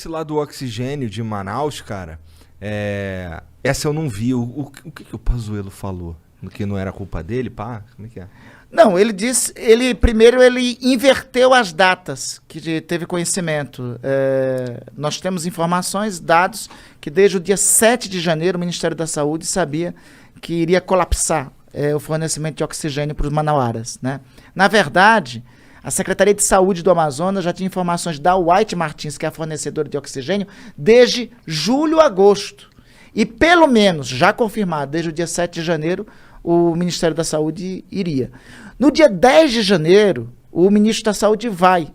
esse lá do oxigênio de Manaus, cara, essa eu não vi. O que o Pazuello falou? Que não era culpa dele, pá? Como é que é? Não, ele disse, primeiro ele inverteu as datas que teve conhecimento. Nós temos informações, dados, que desde o dia 7 de janeiro o Ministério da Saúde sabia que iria colapsar o fornecimento de oxigênio para os manauaras, né? Na verdade, a Secretaria de Saúde do Amazonas já tinha informações da White Martins, que é a fornecedora de oxigênio, desde julho a agosto. E pelo menos, já confirmado, desde o dia 7 de janeiro, o Ministério da Saúde iria. No dia 10 de janeiro, o ministro da Saúde vai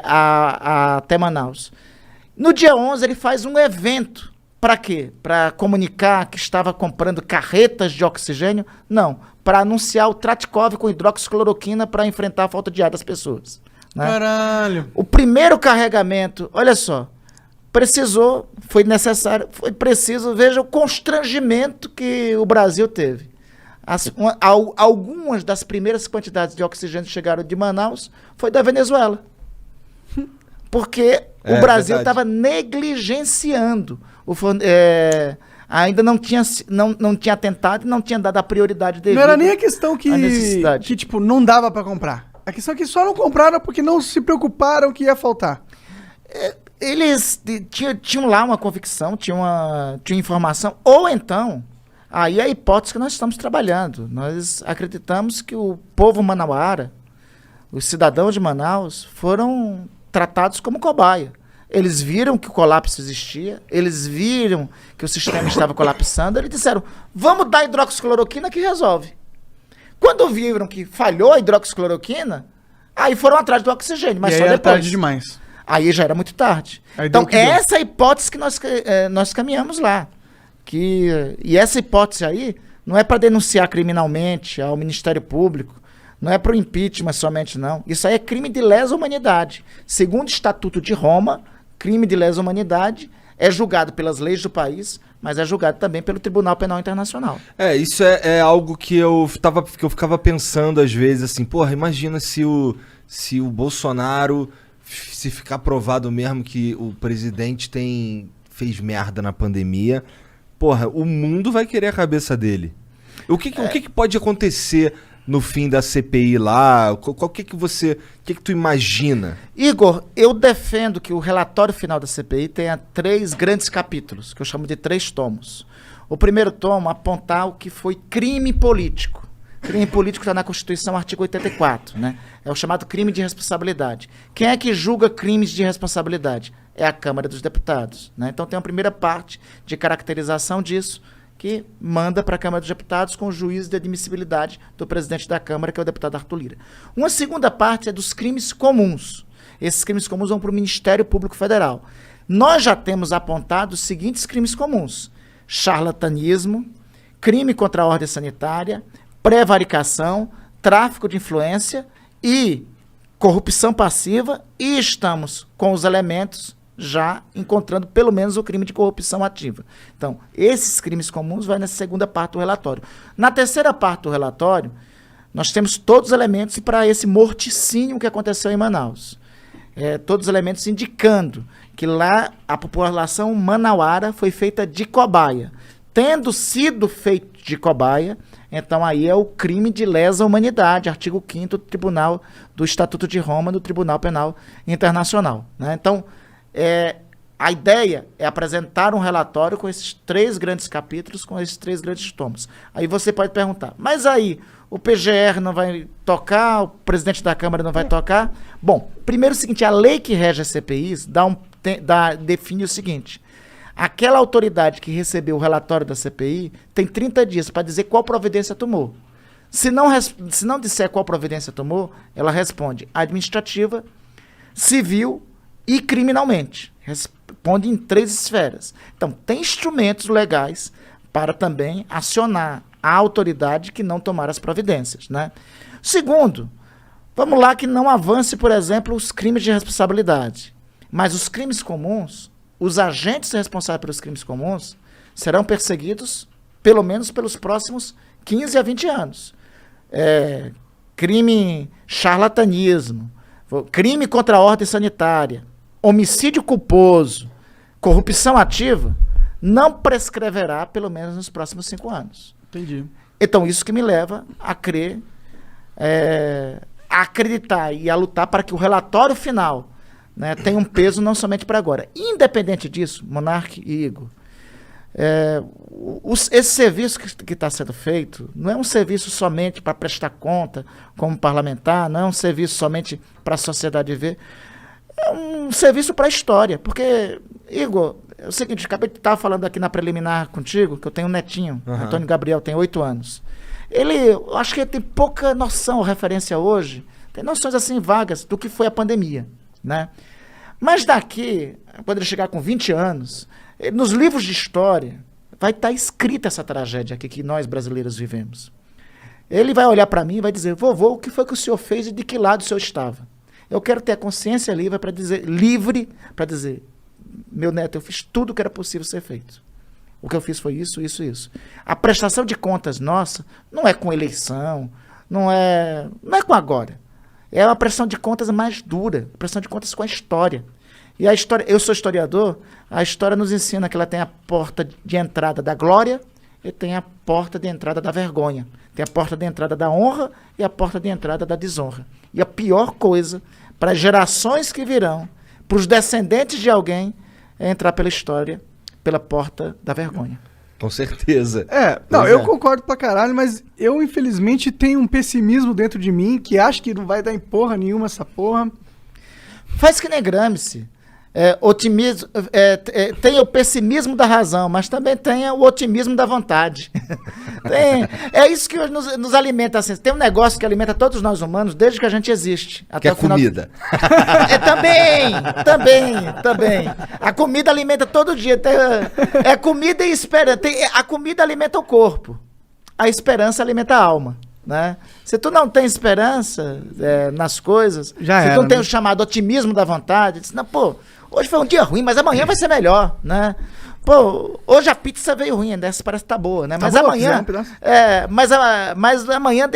até Manaus. No dia 11, ele faz um evento. Para quê? Para comunicar que estava comprando carretas de oxigênio? Não. Para anunciar o Tratkov com hidroxicloroquina para enfrentar a falta de ar das pessoas. Né? Caralho. O primeiro carregamento, olha só, foi necessário, foi preciso, veja o constrangimento que o Brasil teve. Algumas das primeiras quantidades de oxigênio que chegaram de Manaus foi da Venezuela. Porque o Brasil estava negligenciando. Ainda não tinha atentado e não tinha dado a prioridade devida. Não era nem a questão que tipo, não dava pra comprar. A questão é que só não compraram porque não se preocuparam que ia faltar. Eles tinham lá uma convicção, tinham informação, ou então, aí é a hipótese que nós estamos trabalhando. Nós acreditamos que o povo manauara, os cidadãos de Manaus, foram tratados como cobaia. Eles viram que o colapso existia, eles viram que o sistema estava colapsando, eles disseram, vamos dar hidroxicloroquina que resolve. Quando viram que falhou a hidroxicloroquina, aí foram atrás do oxigênio, mas e só aí depois. Tarde demais. Aí já era muito tarde. Aí então, essa é a hipótese que nós caminhamos lá. E essa hipótese aí não é para denunciar criminalmente ao Ministério Público, não é para o impeachment somente, não. Isso aí é crime de lesa humanidade. Segundo o Estatuto de Roma, crime de lesa humanidade é julgado pelas leis do país, mas é julgado também pelo Tribunal Penal Internacional. Isso é algo que eu ficava pensando às vezes, assim, porra, imagina se o Bolsonaro, se ficar provado mesmo que o presidente fez merda na pandemia, porra, o mundo vai querer a cabeça dele. O que pode acontecer no fim da CPI lá? O que tu imagina? Igor, eu defendo que o relatório final da CPI tenha 3 grandes capítulos, que eu chamo de 3 tomos. O primeiro tomo apontar o que foi crime político. Crime político está na Constituição, artigo 84, né? É o chamado crime de responsabilidade. Quem é que julga crimes de responsabilidade? É a Câmara dos Deputados, né? Então tem uma primeira parte de caracterização disso, que manda para a Câmara dos Deputados com o juízo de admissibilidade do presidente da Câmara, que é o deputado Arthur Lira. Uma segunda parte é dos crimes comuns. Esses crimes comuns vão para o Ministério Público Federal. Nós já temos apontado os seguintes crimes comuns: charlatanismo, crime contra a ordem sanitária, prevaricação, tráfico de influência e corrupção passiva, e estamos com os elementos já encontrando pelo menos o crime de corrupção ativa. Então, esses crimes comuns vai nessa segunda parte do relatório. Na terceira parte do relatório, nós temos todos os elementos para esse morticínio que aconteceu em Manaus. Todos os elementos indicando que lá a população manauara foi feita de cobaia. Tendo sido feito de cobaia, então aí é o crime de lesa humanidade, artigo 5º do Estatuto de Roma, do Tribunal Penal Internacional, né? Então, a ideia é apresentar um relatório com esses 3 grandes capítulos, com esses 3 grandes tomos. Aí você pode perguntar, mas aí o PGR não vai tocar, o presidente da Câmara não vai tocar? Bom, primeiro é o seguinte, a lei que rege as CPIs define o seguinte: aquela autoridade que recebeu o relatório da CPI tem 30 dias para dizer qual providência tomou. Se não disser qual providência tomou, ela responde administrativa, civil e criminalmente. Responde em 3 esferas. Então, tem instrumentos legais para também acionar a autoridade que não tomar as providências, né? Segundo, vamos lá que não avance, por exemplo, os crimes de responsabilidade. Mas os crimes comuns, os agentes responsáveis pelos crimes comuns, serão perseguidos pelo menos pelos próximos 15 a 20 anos. Crime charlatanismo, crime contra a ordem sanitária, homicídio culposo, corrupção ativa, não prescreverá pelo menos nos próximos 5 anos. Entendi. Então, isso que me leva a crer, a acreditar e a lutar para que o relatório final, né, tenha um peso não somente para agora. Independente disso, Monark e Igor, esse serviço que está sendo feito não é um serviço somente para prestar conta como parlamentar, não é um serviço somente para a sociedade ver, é um serviço para a história. Porque, Igor, é o seguinte, acabei de estar falando aqui na preliminar contigo, que eu tenho um netinho, Antônio Gabriel, tem 8 anos. Eu acho que ele tem pouca noção, referência hoje, tem noções assim vagas do que foi a pandemia, né? Mas daqui, quando ele chegar com 20 anos, nos livros de história, vai estar escrita essa tragédia aqui que nós brasileiros vivemos. Ele vai olhar para mim e vai dizer, vovô, o que foi que o senhor fez e de que lado o senhor estava? Eu quero ter a consciência livre para dizer, meu neto, eu fiz tudo o que era possível ser feito. O que eu fiz foi isso, isso, isso. A prestação de contas nossa não é com eleição, não é com agora. É uma prestação de contas mais dura, prestação de contas com a história. E a história, eu sou historiador, a história nos ensina que ela tem a porta de entrada da glória e tem a porta de entrada da vergonha. Tem a porta de entrada da honra e a porta de entrada da desonra. E a pior coisa para as gerações que virão, para os descendentes de alguém, é entrar pela história, pela porta da vergonha. Com certeza. Eu concordo pra caralho, mas eu infelizmente tenho um pessimismo dentro de mim que acho que não vai dar em porra nenhuma essa porra. Faz que nem Gramsci. Otimismo, tem o pessimismo da razão, mas também tem o otimismo da vontade. É isso que nos alimenta. Assim. Tem um negócio que alimenta todos nós humanos desde que a gente existe. Até que é a comida. Também. A comida alimenta todo dia. É comida e esperança. A comida alimenta o corpo. A esperança alimenta a alma. Né? Se tu não tem esperança nas coisas, se tu não tem o chamado otimismo da vontade, diz, não, pô, hoje foi um dia ruim, mas amanhã vai ser melhor, né? Pô, hoje a pizza veio ruim, essa parece que tá boa, né? Mas boa, amanhã, mas amanhã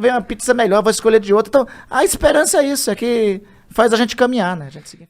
vem uma pizza melhor, vou escolher de outra. Então, a esperança é isso, é que faz a gente caminhar, né? A gente seguir.